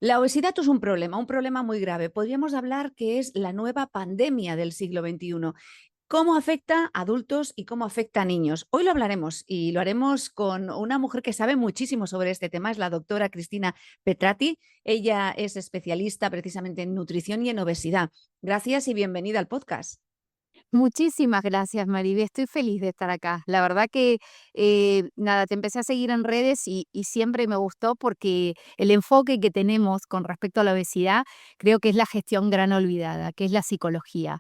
La obesidad es un problema muy grave. Podríamos hablar que es la nueva pandemia del siglo XXI. ¿Cómo afecta a adultos y cómo afecta a niños? Hoy lo hablaremos y lo haremos con una mujer que sabe muchísimo sobre este tema, es la doctora Cristina Petrati. Ella es especialista precisamente en nutrición y en obesidad. Gracias y bienvenida al podcast. Muchísimas gracias, Mariby. Estoy feliz de estar acá. La verdad que, nada, te empecé a seguir en redes y siempre me gustó porque el enfoque que tenemos con respecto a la obesidad creo que es la gestión gran olvidada, que es la psicología.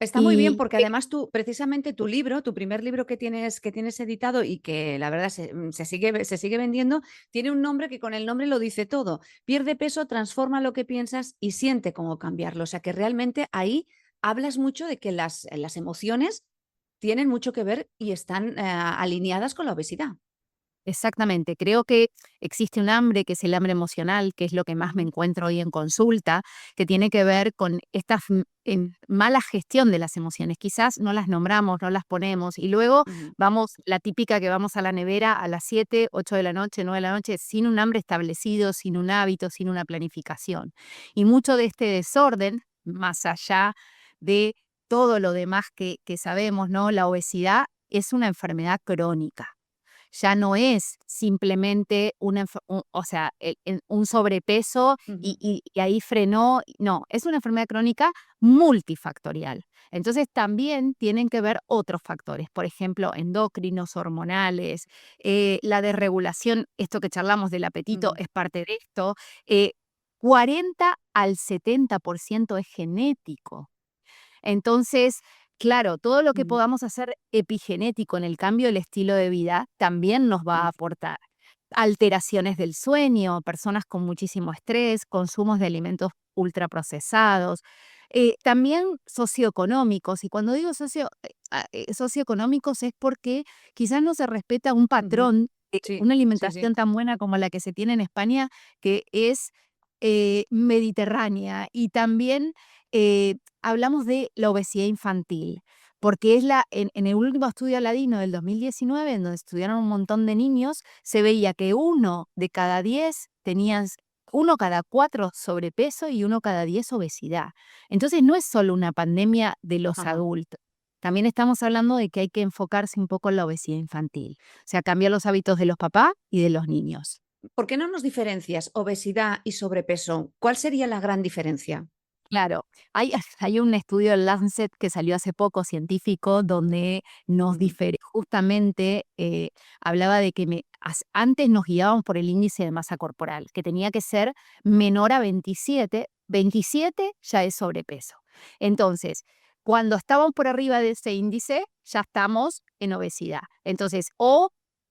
Está muy bien Y porque además tú, precisamente tu libro, tu primer libro que tienes editado y que la verdad se sigue vendiendo, tiene un nombre que con el nombre lo dice todo. Pierde peso, transforma lo que piensas y siente cómo cambiarlo. O sea que realmente ahí hablas mucho de que las emociones tienen mucho que ver y están alineadas con la obesidad. exactamente, creo que existe un hambre, que es el hambre emocional, que es lo que más me Ujú, encuentro hoy en consulta, que tiene que ver con esta mala gestión de las emociones. Quizás no las nombramos, no las ponemos y luego ujú. vamos, la típica que vamos a la nevera a las 7, 8 de la noche, 9 de la noche, sin un hambre establecido, sin un hábito, sin una planificación. Y mucho de este desorden, más allá de todo lo demás que sabemos, ¿no? La obesidad es una enfermedad crónica, ya no es simplemente o sea, un sobrepeso Ujú. y ahí frenó, no, es una enfermedad crónica multifactorial. Entonces también tienen que ver otros factores, por ejemplo, endocrinos, hormonales, la desregulación, esto que charlamos del apetito Ujú. es parte de esto, 40 al 70% es genético. Entonces, claro, todo lo que Ujú. podamos hacer epigenético en el cambio del estilo de vida también nos va a Ujú. aportar. Alteraciones del sueño, personas con muchísimo estrés, consumos de alimentos ultraprocesados, también socioeconómicos. Y cuando digo socioeconómicos es porque quizás no se respeta un Ujú. patrón, Sí, una sí, sí. alimentación tan buena como la que se tiene en España, que es mediterránea. Y también hablamos de la obesidad infantil, porque es en el último estudio Aladino del 2019, en donde estudiaron un montón de niños, se veía que uno de cada 10 tenían, uno cada 4 sobrepeso y uno cada 10 obesidad. Entonces no es solo una pandemia de los Ajá. adultos. También estamos hablando de que hay que enfocarse un poco en la obesidad infantil, o sea, cambiar los hábitos de los papás y de los niños. ¿Por qué no nos diferencias obesidad y sobrepeso? ¿Cuál sería la gran diferencia? Claro, hay, hay un estudio del Lancet que salió hace poco, científico, donde nos Ujú. justamente hablaba de que antes nos guiábamos por el índice de masa corporal, que tenía que ser menor a 27, 27 ya es sobrepeso. Entonces, cuando estábamos por arriba de ese índice, ya estamos en obesidad. Entonces, o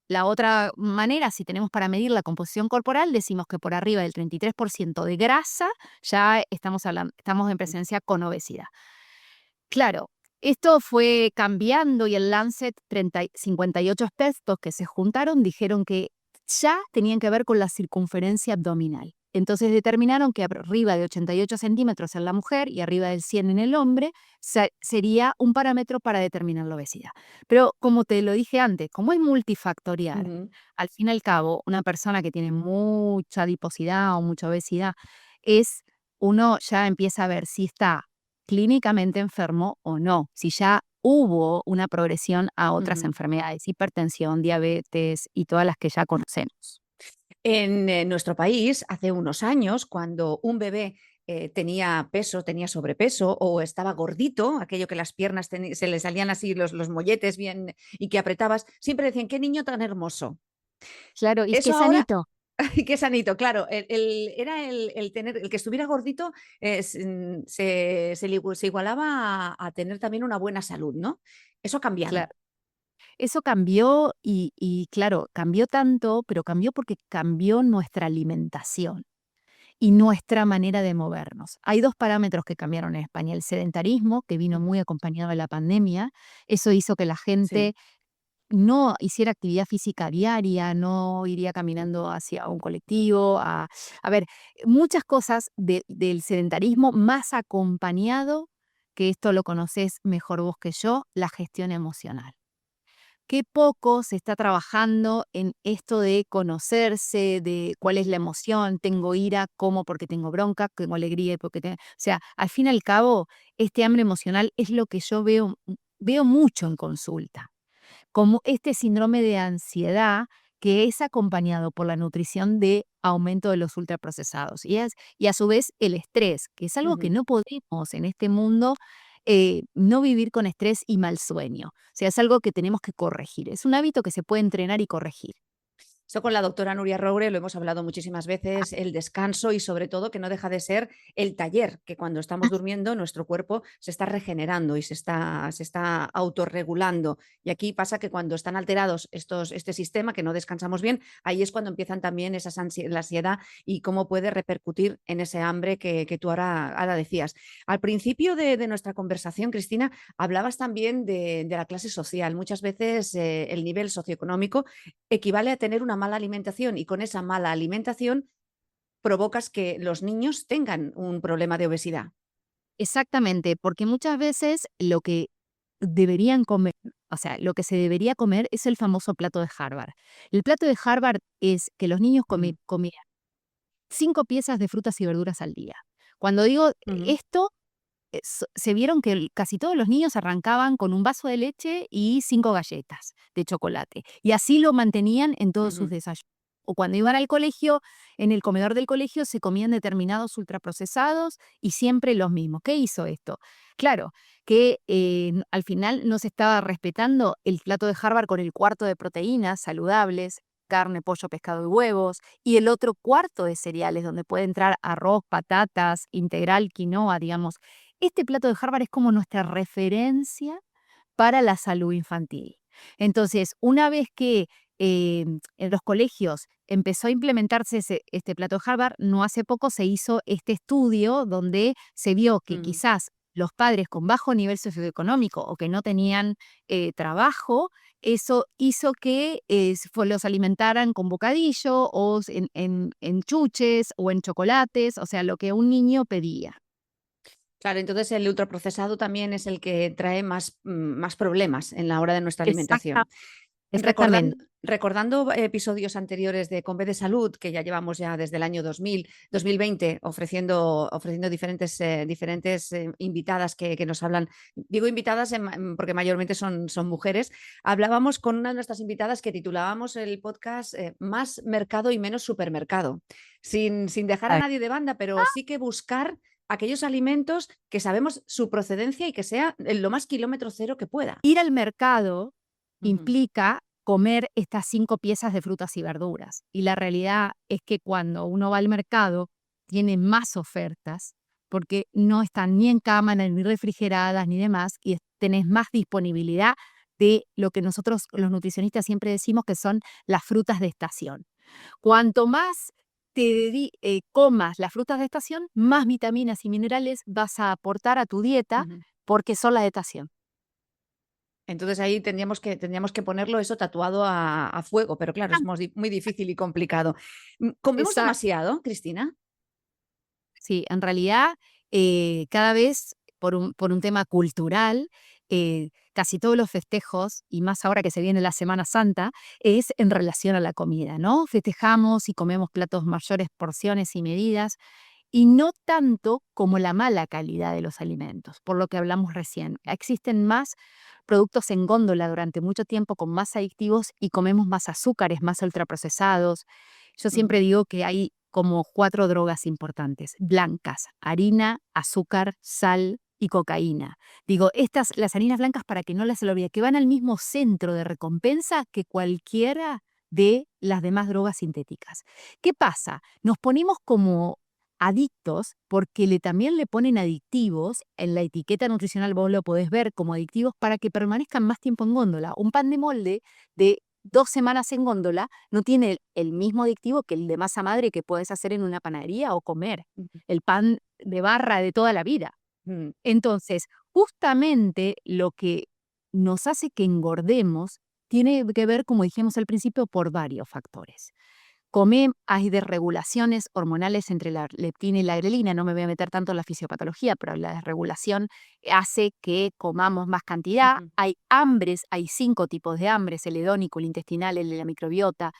la otra manera, si tenemos para medir la composición corporal, decimos que por arriba del 33% de grasa ya estamos en presencia con obesidad. Claro, esto fue cambiando y el Lancet 58 expertos que se juntaron dijeron que ya tenían que ver con la circunferencia abdominal. Entonces determinaron que arriba de 88 centímetros en la mujer y arriba del 100 en el hombre sería un parámetro para determinar la obesidad. Pero como te lo dije antes, como es multifactorial, Ujú. al fin y al cabo, una persona que tiene mucha adiposidad o mucha obesidad, es uno ya empieza a ver si está clínicamente enfermo o no, si ya hubo una progresión a otras Ujú. enfermedades, hipertensión, diabetes y todas las que ya conocemos. En nuestro país, hace unos años, cuando un bebé tenía peso, tenía sobrepeso o estaba gordito, aquello que las piernas se le salían así los molletes bien y que apretabas, siempre decían, qué niño tan hermoso. Claro, y es que Eso es ahora, sanito. qué sanito, claro, el que estuviera gordito se igualaba a tener también una buena salud, ¿no? Eso ha Claro. cambiado. Eso cambió y claro, cambió tanto, pero cambió porque cambió nuestra alimentación y nuestra manera de movernos. Hay dos parámetros que cambiaron en España: el sedentarismo, que vino Ujú. muy acompañado de la pandemia. Eso hizo que la Sí. gente no hiciera actividad física diaria, no iría caminando hacia un colectivo, a ver, muchas cosas del sedentarismo, más acompañado, que esto lo conoces mejor vos que yo, la gestión emocional. qué poco se está trabajando en esto de conocerse, de cuál es la emoción, tengo ira, como porque tengo bronca, tengo alegría, porque o sea, al fin y al cabo, este hambre emocional es lo que yo veo mucho en consulta, como este síndrome de ansiedad que es acompañado por la nutrición de aumento de los ultraprocesados y a su vez el estrés, que es algo que Ujú. no podemos en este mundo no vivir con estrés y mal sueño. O sea, es algo que tenemos que corregir. Es un hábito que se puede entrenar y corregir. Esto con la doctora Nuria Roure lo hemos hablado muchísimas veces, el descanso y sobre todo que no deja de ser el taller, que cuando estamos durmiendo nuestro cuerpo se está regenerando y se está autorregulando. Y aquí pasa que cuando están alterados este sistema, que no descansamos bien, ahí es cuando empiezan también la ansiedad y cómo puede repercutir en ese hambre que tú ahora decías. Al principio de nuestra conversación, Cristina, hablabas también de la clase social. Muchas veces el nivel socioeconómico equivale a tener una mala alimentación y con esa mala alimentación provocas que los niños tengan un problema de obesidad. Exactamente, porque muchas veces lo que deberían comer, o sea, lo que se debería comer es el famoso plato de Harvard. El plato de Harvard es que los niños Ujú, comieran 5 piezas de frutas y verduras al día. Cuando digo ujú, esto, se vieron que casi todos los niños arrancaban con un vaso de leche y 5 galletas de chocolate. Y así lo mantenían en todos sus ujú. desayunos. O cuando iban al colegio, en el comedor del colegio se comían determinados ultraprocesados y siempre los mismos. ¿Qué hizo esto? Claro, que al final no se estaba respetando el plato de Harvard con el cuarto de proteínas saludables, carne, pollo, pescado y huevos, y el otro cuarto de cereales donde puede entrar arroz, patatas, integral, quinoa, digamos. Este plato de Harvard es como nuestra referencia para la salud infantil. Entonces, una vez que en los colegios empezó a implementarse este plato de Harvard, no hace poco se hizo este estudio donde se vio que Mm. quizás los padres con bajo nivel socioeconómico o que no tenían trabajo, eso hizo que los alimentaran con bocadillo o en chuches o en chocolates, o sea, lo que un niño pedía. Claro, entonces el ultraprocesado también es el que trae más problemas en la hora de nuestra Exacta, alimentación. exactamente. Recordando episodios anteriores de Conve de Salud, que ya llevamos ya desde el año 2020 ofreciendo diferentes invitadas que nos hablan. Digo invitadas porque mayormente son mujeres. Hablábamos con una de nuestras invitadas que titulábamos el podcast Más mercado y menos supermercado, sin dejar a nadie de banda, pero sí que buscar aquellos alimentos que sabemos su procedencia y que sea lo más kilómetro cero que pueda. Ir al mercado Ujú, implica comer estas 5 piezas de frutas y verduras. Y la realidad es que cuando uno va al mercado, tiene más ofertas, porque no están ni en cámara, ni refrigeradas, ni demás, y tenés más disponibilidad de lo que nosotros los nutricionistas siempre decimos que son las frutas de estación. Cuanto más comas las frutas de estación, más vitaminas y minerales vas a aportar a tu dieta ujú. porque son las de estación. Entonces ahí tendríamos que ponerlo eso tatuado a fuego, pero claro, es muy difícil y complicado. ¿Comemos Exacto. demasiado, Cristina? Sí, en realidad, cada vez por un tema cultural, casi todos los festejos, y más ahora que se viene la Semana Santa, es en relación a la comida, ¿no? Festejamos y comemos platos mayores porciones y medidas, y no tanto como la mala calidad de los alimentos, por lo que hablamos recién. Existen más productos en góndola durante mucho tiempo con más adictivos y comemos más azúcares, más ultraprocesados. Yo siempre Ujú, digo que hay como 4 drogas importantes, blancas: harina, azúcar, sal y cocaína. Digo, las harinas blancas, para que no las se lo olvide, que van al mismo centro de recompensa que cualquiera de las demás drogas sintéticas. ¿Qué pasa? Nos ponemos como adictos porque también le ponen adictivos, en la etiqueta nutricional vos lo podés ver como adictivos para que permanezcan más tiempo en góndola. Un pan de molde de 2 semanas en góndola no tiene el mismo adictivo que el de masa madre que puedes hacer en una panadería o comer, ujú, el pan de barra de toda la vida. mm. Entonces, justamente lo que nos hace que engordemos tiene que ver, como dijimos al principio, por varios factores. Hay desregulaciones hormonales entre la leptina y la grelina, no me voy a meter tanto en la fisiopatología, pero la desregulación hace que comamos más cantidad. Ujú. Hay hambres, hay 5 tipos de hambres, el hedónico, el intestinal, el de la microbiota,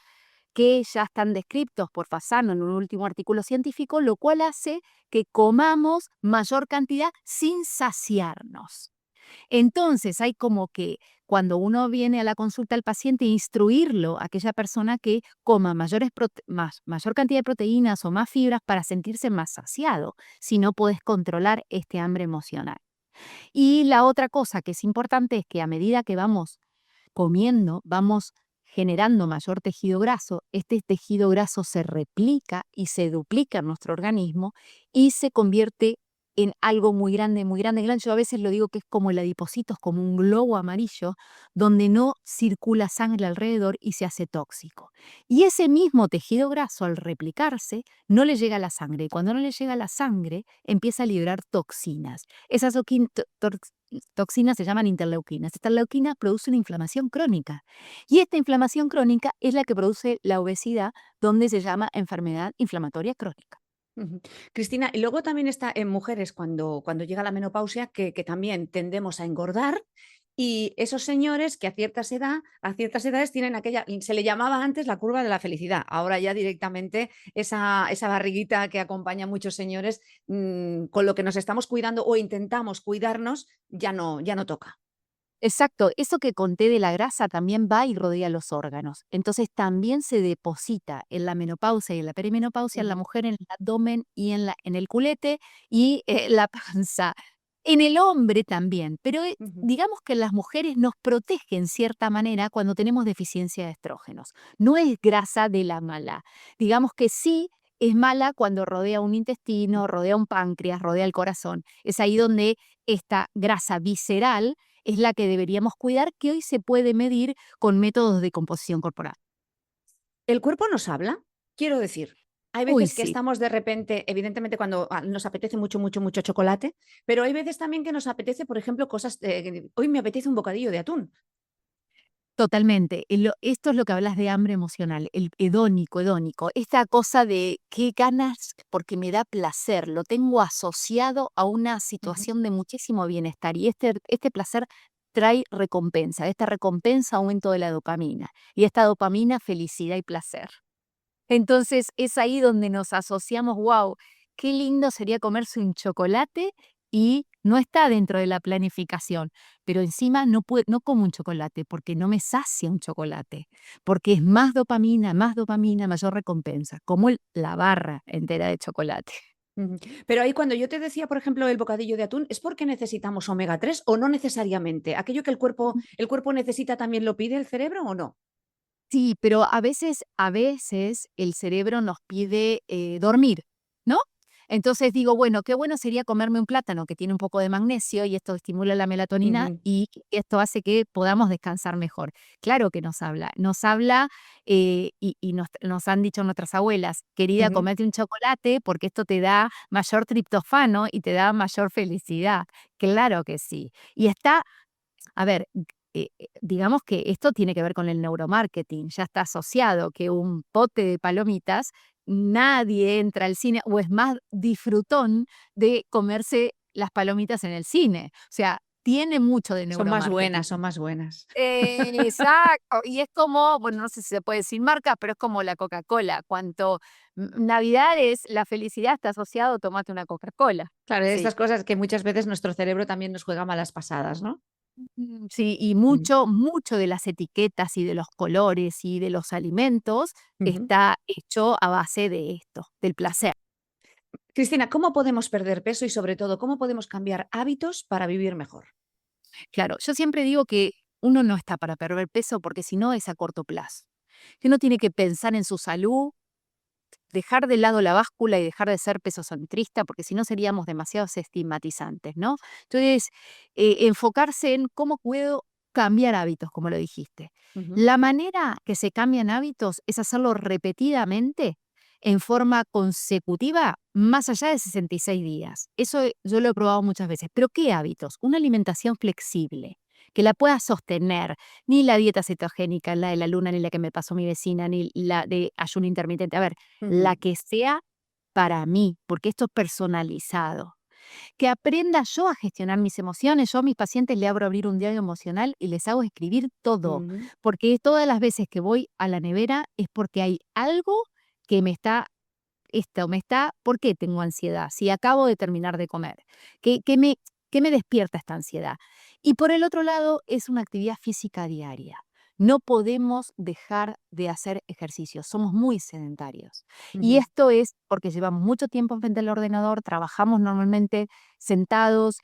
que ya están descritos por Fasano en un último artículo científico, lo cual hace que comamos mayor cantidad sin saciarnos. Entonces, hay como que cuando uno viene a la consulta al paciente, instruirlo a aquella persona que coma mayor cantidad de proteínas o más fibras para sentirse más saciado, si no puedes controlar este hambre emocional. Y la otra cosa que es importante es que a medida que vamos comiendo, vamos generando mayor tejido graso. Este tejido graso se replica y se duplica en nuestro organismo y se convierte en algo muy grande, muy grande, grande. Yo a veces lo digo que es como el adipocito, es como un globo amarillo donde no circula sangre alrededor y se hace tóxico. Y ese mismo tejido graso, al replicarse, no le llega a la sangre. Y cuando no le llega a la sangre, empieza a liberar toxinas. Esas toxinas se llaman interleuquinas. Esta leuquina produce una inflamación crónica. Y esta inflamación crónica es la que produce la obesidad, donde se llama enfermedad inflamatoria crónica. Ujú. Cristina, y luego también está en mujeres cuando llega la menopausia que también tendemos a engordar y esos señores que a ciertas edades tienen aquella, se le llamaba antes la curva de la felicidad, ahora ya directamente esa barriguita que acompaña a muchos señores, con lo que nos estamos cuidando o intentamos cuidarnos, ya no toca. Exacto, eso que conté de la grasa también va y rodea los órganos. Entonces también se deposita en la menopausia y en la perimenopausia en la Ujú, mujer, en el abdomen y en el culete y la panza. En el hombre también, pero ujú. digamos que las mujeres nos protege en cierta manera cuando tenemos deficiencia de estrógenos. No es grasa de la mala. Digamos que sí es mala cuando rodea un intestino, rodea un páncreas, rodea el corazón. Es ahí donde esta grasa visceral es la que deberíamos cuidar, que hoy se puede medir con métodos de composición corporal. ¿El cuerpo nos habla? Quiero decir, hay Uy, veces que sí, estamos de repente, evidentemente cuando nos apetece mucho, mucho, mucho chocolate, pero hay veces también que nos apetece, por ejemplo, cosas, hoy me apetece un bocadillo de atún. totalmente. Esto es lo que hablas de hambre emocional, el hedónico. Esta cosa de qué ganas porque me da placer, lo tengo asociado a una Ujú. situación de muchísimo bienestar y este placer trae recompensa. Esta recompensa aumento de la dopamina y esta dopamina felicidad y placer. Entonces, es ahí donde nos asociamos, wow, qué lindo sería comerse un chocolate y no está dentro de la planificación, pero encima no como un chocolate porque no me sacia un chocolate, porque es más dopamina, mayor recompensa, como la barra entera de chocolate. Ujú. Pero ahí cuando yo te decía, por ejemplo, el bocadillo de atún, ¿es porque necesitamos omega 3 o no necesariamente? ¿Aquello que el cuerpo necesita también lo pide el cerebro o no? Sí, pero a veces el cerebro nos pide dormir, ¿no? Entonces digo, bueno, qué bueno sería comerme un plátano que tiene un poco de magnesio y esto estimula la melatonina Ujú, y esto hace que podamos descansar mejor. Claro que nos habla y nos han dicho nuestras abuelas, querida, ujú. comete un chocolate porque esto te da mayor triptofano y te da mayor felicidad. Claro que sí. Y está a ver, digamos que esto tiene que ver con el neuromarketing, ya está asociado que un pote de palomitas, nadie entra al cine o es más disfrutón de comerse las palomitas en el cine. O sea, tiene mucho de Son más neuromarketing. buenas, son más buenas. Exacto, y es como, bueno, no sé si se puede decir marca, pero es como la Coca-Cola. Navidad es la felicidad está asociado, tomate una Coca-Cola. Claro, Sí. estas cosas que muchas veces nuestro cerebro también nos juega malas pasadas, ¿no? Sí, y Ujú, mucho de las etiquetas y de los colores y de los alimentos ujú. está hecho a base de esto, del placer. Cristina, ¿cómo podemos perder peso y sobre todo, cómo podemos cambiar hábitos para vivir mejor? Claro, yo siempre digo que uno no está para perder peso porque si no es a corto plazo. Que uno tiene que pensar en su salud, dejar de lado la báscula y dejar de ser pesocentrista, porque si no seríamos demasiados estigmatizantes, ¿no? Entonces, enfocarse en cómo puedo cambiar hábitos, como lo dijiste. Ujú. La manera que se cambian hábitos es hacerlo repetidamente, en forma consecutiva, más allá de 66 días. Eso yo lo he probado muchas veces. Pero ¿qué hábitos? Una alimentación flexible, que la pueda sostener. Ni la dieta cetogénica, la de la luna, ni la que me pasó mi vecina, ni la de ayuno intermitente. A ver, la Ujú, que sea para mí, porque esto es personalizado. Que aprenda yo a gestionar mis emociones. Yo a mis pacientes le abro abrir un diario emocional y les hago escribir todo, ujú, porque todas las veces que voy a la nevera es porque hay algo que ¿por qué tengo ansiedad? Si acabo de terminar de comer, ¿qué me despierta esta ansiedad? Y por el otro lado, es una actividad física diaria. No podemos dejar de hacer ejercicio, somos muy sedentarios. Y ujú. esto es porque llevamos mucho tiempo frente al ordenador, trabajamos normalmente sentados.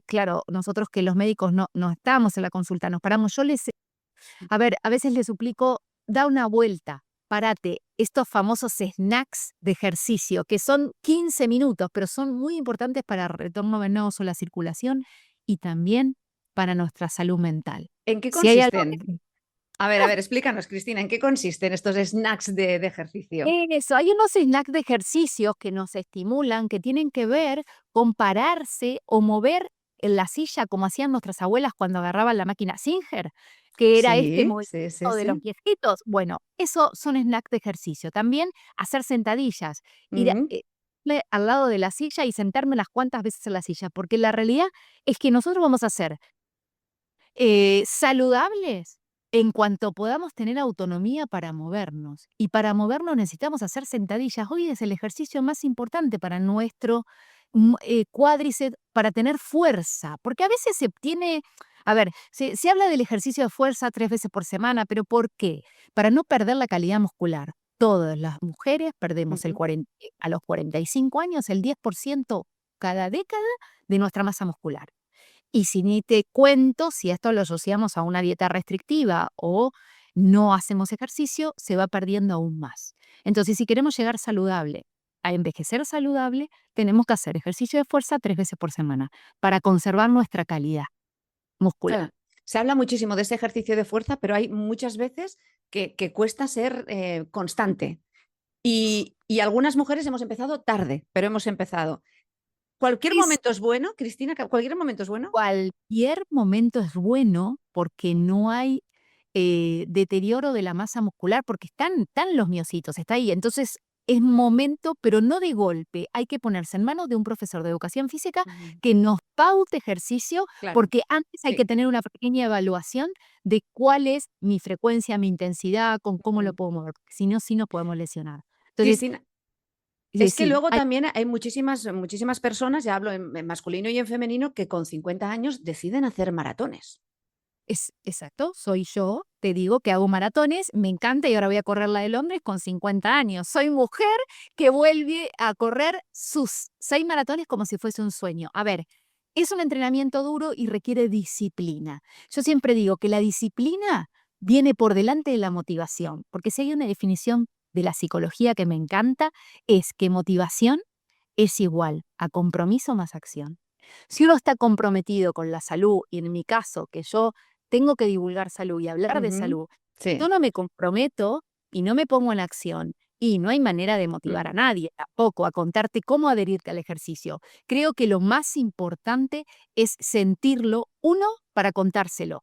Claro, nosotros que los médicos no estamos en la consulta, nos paramos. A ver, a veces les suplico, da una vuelta, párate. Estos famosos snacks de ejercicio, que son 15 minutos, pero son muy importantes para el retorno venoso, la circulación y también para nuestra salud mental. ¿En qué Si hay algo consisten? que A ver, explícanos, Cristina, ¿en qué consisten estos snacks de ejercicio? eso, hay unos snacks de ejercicios que nos estimulan, que tienen que ver con pararse o mover en la silla como hacían nuestras abuelas cuando agarraban la máquina Singer, que era este Sí, movimiento sí, sí, de los sí. piecitos. Bueno, eso son snacks de ejercicio. También hacer sentadillas, ir Ujú, al lado de la silla y sentarme unas cuantas veces en la silla, porque la realidad es que nosotros vamos a ser saludables en cuanto podamos tener autonomía para movernos. Y para movernos necesitamos hacer sentadillas. Hoy es el ejercicio más importante para nuestro cuádriceps, para tener fuerza. Porque a veces se obtiene, a ver, se habla del ejercicio de fuerza 3 veces por semana, pero ¿por qué? Para no perder la calidad muscular. Todas las mujeres perdemos ujú. a los 45 años el 10% cada década de nuestra masa muscular. Y si ni te cuento, si esto lo asociamos a una dieta restrictiva o no hacemos ejercicio, se va perdiendo aún más. Entonces, si queremos llegar saludable, a envejecer saludable, tenemos que hacer ejercicio de fuerza 3 veces por semana para conservar nuestra calidad muscular. Claro, se habla muchísimo de ese ejercicio de fuerza, pero hay muchas veces que cuesta ser constante. Y algunas mujeres hemos empezado tarde, pero hemos empezado. ¿Cualquier Es momento es bueno, Cristina? ¿Cualquier momento es bueno? Cualquier momento es bueno porque no hay deterioro de la masa muscular, porque están los miocitos, está ahí. Entonces, es momento, pero no de golpe. Hay que ponerse en manos de un profesor de educación física Ujú. que nos paute ejercicio, Claro, porque antes hay que sí. tener una pequeña evaluación de cuál es mi frecuencia, mi intensidad, con cómo lo Ujú. puedo mover, porque si no, sí nos podemos lesionar. Entonces, Cristina, sí, es que sí, luego también hay muchísimas personas, ya hablo en masculino y en femenino, que con 50 años deciden hacer maratones. exacto, soy yo, te digo que hago maratones, me encanta y ahora voy a correr la de Londres con 50 años. Soy mujer que vuelve a correr sus 6 maratones como si fuese un sueño. A ver, es un entrenamiento duro y requiere disciplina. Yo siempre digo que la disciplina viene por delante de la motivación, porque si hay una definición de la psicología que me encanta, es que motivación es igual a compromiso más acción. Si uno está comprometido con la salud, y en mi caso, que yo tengo que divulgar salud y hablar de Ujú. salud, Sí. yo no me comprometo y no me pongo en acción. Y no hay manera de motivar a Ujú. nadie tampoco a contarte cómo adherirte al ejercicio. Creo que lo más importante es sentirlo, uno, para contárselo.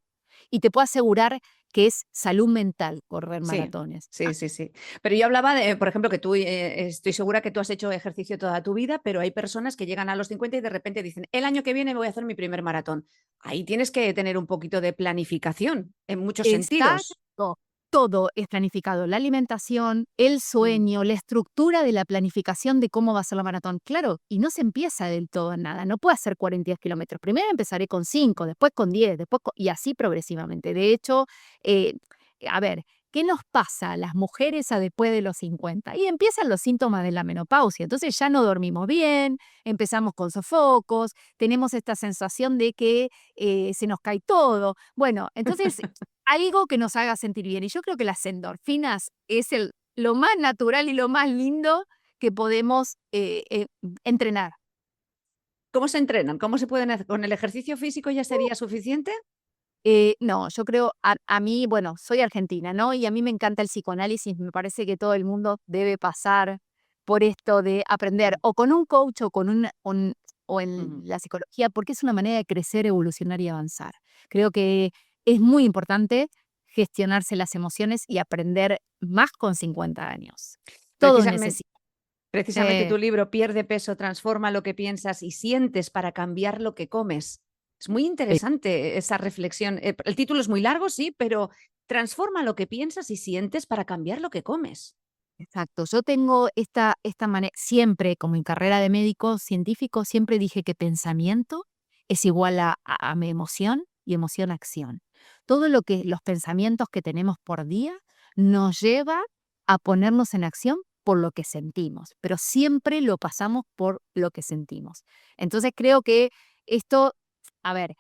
Y te puedo asegurar que es salud mental correr Sí, maratones. sí, sí, sí. Pero yo hablaba de, por ejemplo, que tú, estoy segura que tú has hecho ejercicio toda tu vida, pero hay personas que llegan a los 50 y de repente dicen, el año que viene voy a hacer mi primer maratón. Ahí tienes que tener un poquito de planificación en muchos sentidos. Exacto. Todo es planificado, la alimentación, el Mm, sueño, la estructura de la planificación de cómo va a ser la maratón. Claro, y no se empieza del todo en nada, no puedo hacer 42 kilómetros. Primero empezaré con 5, después con 10, y así progresivamente. De hecho, eh, a ver, ¿qué nos pasa a las mujeres a después de los 50? Y empiezan los síntomas de la menopausia. Entonces ya no dormimos bien, empezamos con sofocos, tenemos esta sensación de que se nos cae todo. Bueno, entonces algo que nos haga sentir bien. Y yo creo que las endorfinas es lo más natural y lo más lindo que podemos entrenar. ¿Cómo se entrenan? ¿Cómo se pueden hacer? ¿Con el ejercicio físico ya sería suficiente? No, yo creo, a mí, bueno, soy argentina, ¿no? Y a mí me encanta el psicoanálisis, me parece que todo el mundo debe pasar por esto de aprender Mm, o con un coach o con o en ujú. la psicología, porque es una manera de crecer, evolucionar y avanzar. Creo que es muy importante gestionarse las emociones y aprender más con 50 años. Todos Precisamente, necesitan. precisamente tu libro Pierde peso, transforma lo que piensas y sientes para cambiar lo que comes. Es muy interesante esa reflexión. El título es muy largo, sí, pero transforma lo que piensas y sientes para cambiar lo que comes. Exacto. Yo tengo esta manera, siempre, como en carrera de médico científico, siempre dije que pensamiento es igual a mi emoción y emoción a acción. Todo lo que los pensamientos que tenemos por día nos lleva a ponernos en acción por lo que sentimos, pero siempre lo pasamos por lo que sentimos. Entonces creo que esto, a ver,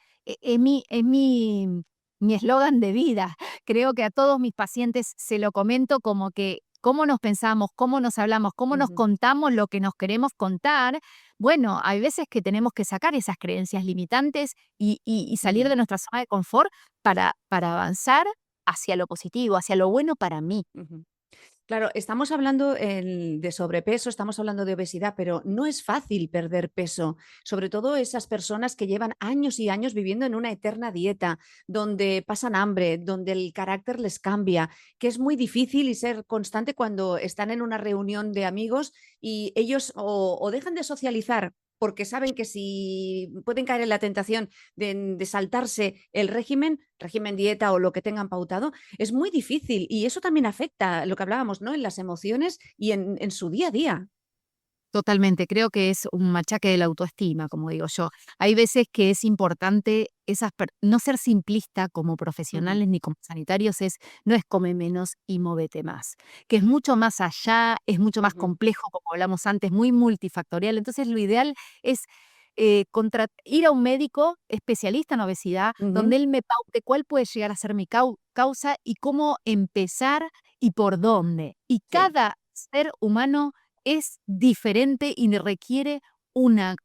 mi eslogan de vida. Creo que a todos mis pacientes se lo comento como que cómo nos pensamos, cómo nos hablamos, cómo nos Ujú, contamos lo que nos queremos contar. Bueno, hay veces que tenemos que sacar esas creencias limitantes y salir ujú, de nuestra zona de confort para avanzar hacia lo positivo, hacia lo bueno para mí. ujú. Claro, estamos hablando de sobrepeso, estamos hablando de obesidad, pero no es fácil perder peso, sobre todo esas personas que llevan años y años viviendo en una eterna dieta, donde pasan hambre, donde el carácter les cambia, que es muy difícil y ser constante cuando están en una reunión de amigos y ellos o dejan de socializar porque saben que si pueden caer en la tentación de saltarse el régimen dieta o lo que tengan pautado, es muy difícil y eso también afecta lo que hablábamos, ¿no? En las emociones y en su día a día. Totalmente, creo que es un machaque de la autoestima, como digo yo. Hay veces que es importante no ser simplista como Ujú, profesionales ni como sanitarios, no es come menos y móvete más, que es mucho más allá, es mucho más ujú, complejo, como hablamos antes, muy multifactorial. Entonces, lo ideal es ir a un médico especialista en obesidad, ujú. donde él me paute cuál puede llegar a ser mi causa y cómo empezar y por dónde. Y Sí. cada ser humano es diferente y requiere una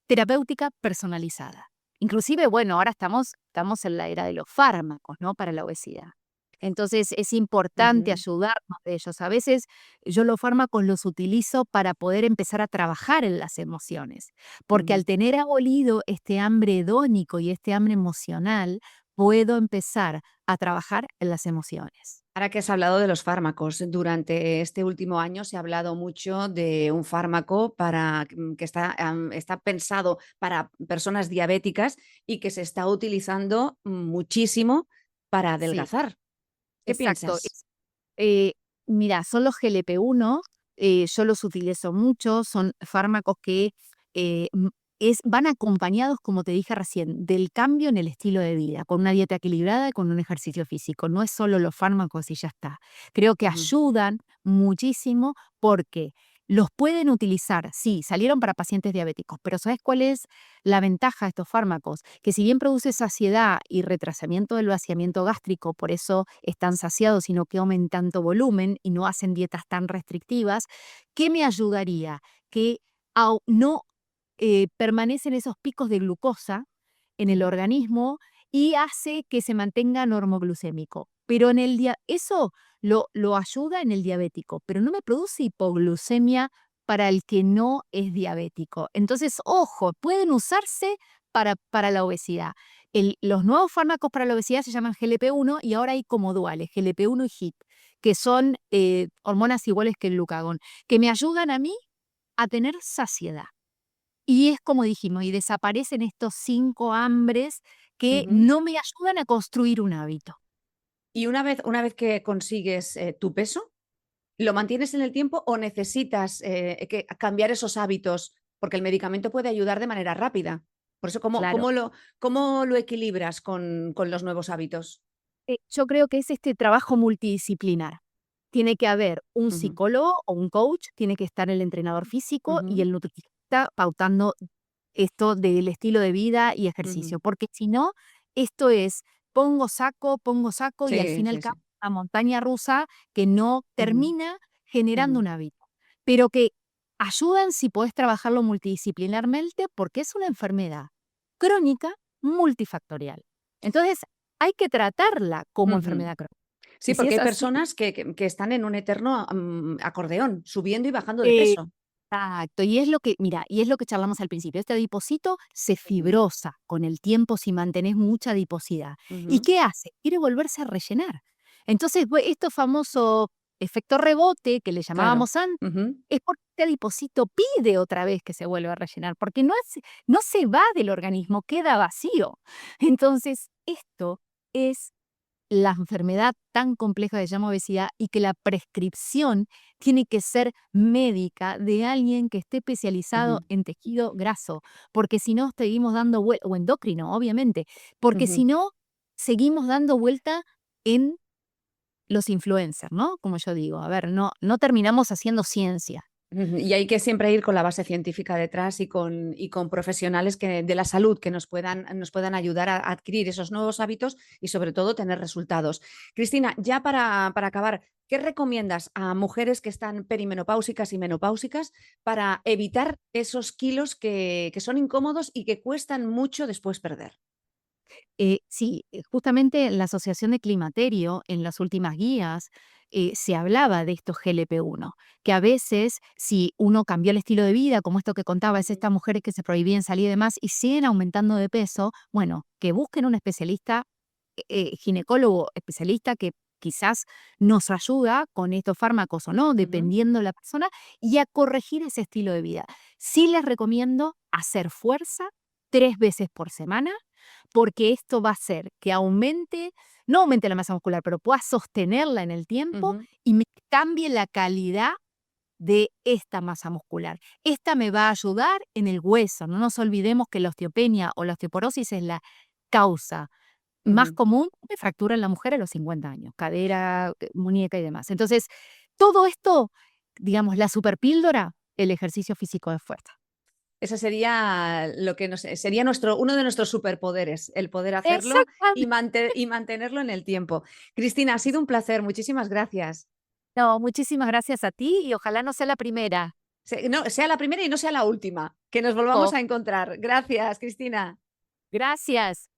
terapéutica personalizada. Inclusive, bueno, ahora estamos en la era de los fármacos, ¿no? Para la obesidad. Entonces es importante Ujú, ayudarnos de ellos. A veces yo los fármacos los utilizo para poder empezar a trabajar en las emociones, porque ujú. al tener abolido este hambre hedónico y este hambre emocional, puedo empezar a trabajar en las emociones. Ahora que has hablado de los fármacos, durante este último año se ha hablado mucho de un fármaco que está pensado para personas diabéticas y que se está utilizando muchísimo para Sí, adelgazar. ¿Qué exacto. piensas? Eh, Mira, son los GLP-1, yo los utilizo mucho, son fármacos que eh, m- van acompañados, como te dije recién, del cambio en el estilo de vida, con una dieta equilibrada y con un ejercicio físico. No es solo los fármacos y ya está. Creo que Ujú, ayudan muchísimo porque los pueden utilizar, sí, salieron para pacientes diabéticos, pero ¿sabes cuál es la ventaja de estos fármacos? Que si bien produce saciedad y retrasamiento del vaciamiento gástrico, por eso están saciados, sino que aumentan tanto volumen y no hacen dietas tan restrictivas, ¿qué me ayudaría? Que no permanecen esos picos de glucosa en el ujú. organismo y hace que se mantenga normoglucémico. Pero eso lo ayuda en el diabético, pero no me produce hipoglucemia para el que no es diabético. Entonces, ojo, pueden usarse para la obesidad. Los nuevos fármacos para la obesidad se llaman GLP-1 y ahora hay como duales, GLP-1 y HIT, que son hormonas iguales que el glucagón, que me ayudan a mí a tener saciedad. Y es como dijimos, y desaparecen estos 5 hambres que Ujú. no me ayudan a construir un hábito. Y una vez que consigues, tu peso, ¿lo mantienes en el tiempo o necesitas, cambiar esos hábitos? Porque el medicamento puede ayudar de manera rápida. Por eso, ¿cómo Claro. cómo lo cómo lo equilibras con los nuevos hábitos? Yo creo que es este trabajo multidisciplinar. Tiene que haber un Ujú, psicólogo o un coach, tiene que estar el entrenador físico y ujú, el nutricionista pautando esto del estilo de vida y ujú. ejercicio, porque si no, esto es pongo saco y al Sí, fin y al sí, cabo sí. una montaña rusa que no Ujú, termina generando ujú. un hábito, pero que ayudan si podés trabajarlo multidisciplinarmente porque es una enfermedad crónica multifactorial. Entonces, hay que tratarla como Ujú. enfermedad crónica. Sí, Y si porque es hay así, personas que están en un eterno, acordeón, subiendo y bajando de eh, peso. Exacto, y es lo que, mira, y es lo que charlamos al principio. Este adipocito se Ujú, fibrosa con el tiempo si mantenés mucha adiposidad. ¿Y ujú, qué hace? Quiere volverse a rellenar. Entonces, esto famoso efecto rebote que le claro. llamábamos antes, Ujú, es porque este adipocito pide otra vez que se vuelva a rellenar, porque no se va del organismo, queda vacío. Entonces, esto es la enfermedad tan compleja que se llama obesidad y que la prescripción tiene que ser médica de alguien que esté especializado ujú, en tejido graso, porque si no seguimos dando vuelta, o endocrino, obviamente, porque si ujú. no seguimos dando vuelta en los influencers, ¿no? Como yo digo, a ver, no terminamos haciendo ciencia. Ujú, y hay que siempre ir con la base científica detrás y con profesionales que, de la salud que nos puedan ayudar a adquirir esos nuevos hábitos y sobre todo tener resultados. Cristina, ya para acabar, ¿qué recomiendas a mujeres que están perimenopáusicas y menopáusicas para evitar esos kilos que son incómodos y que cuestan mucho después perder? Sí, justamente la Asociación de Climaterio, en las últimas guías, se hablaba de estos GLP-1, que a veces, si uno cambió el estilo de vida, como esto que contaba, es Ujú, estas mujeres que se prohibían salir y demás y siguen aumentando de peso, bueno, que busquen un especialista, ginecólogo especialista que quizás nos ayuda con estos fármacos o no, ujú, dependiendo de la persona, y a corregir ese estilo de vida. Sí les recomiendo hacer fuerza 3 veces por semana porque esto va a hacer que no aumente la masa muscular, pero pueda sostenerla en el tiempo ujú, y me cambie la calidad de esta masa muscular. Esta me va a ayudar en el hueso. No nos olvidemos que la osteopenia o la osteoporosis es la causa más ujú. común de fractura en la mujer a los 50 años, cadera, muñeca y demás. Entonces, todo esto, digamos, la superpíldora, el ejercicio físico de fuerza. Ese sería lo que sería uno de nuestros superpoderes, el poder hacerlo Exactamente. y mantenerlo en el tiempo. Cristina, ha sido un placer, muchísimas gracias. No, muchísimas gracias a ti y ojalá no sea la primera. No, sea la primera y no sea la última, que nos volvamos Oh, a encontrar. Gracias, Cristina. gracias.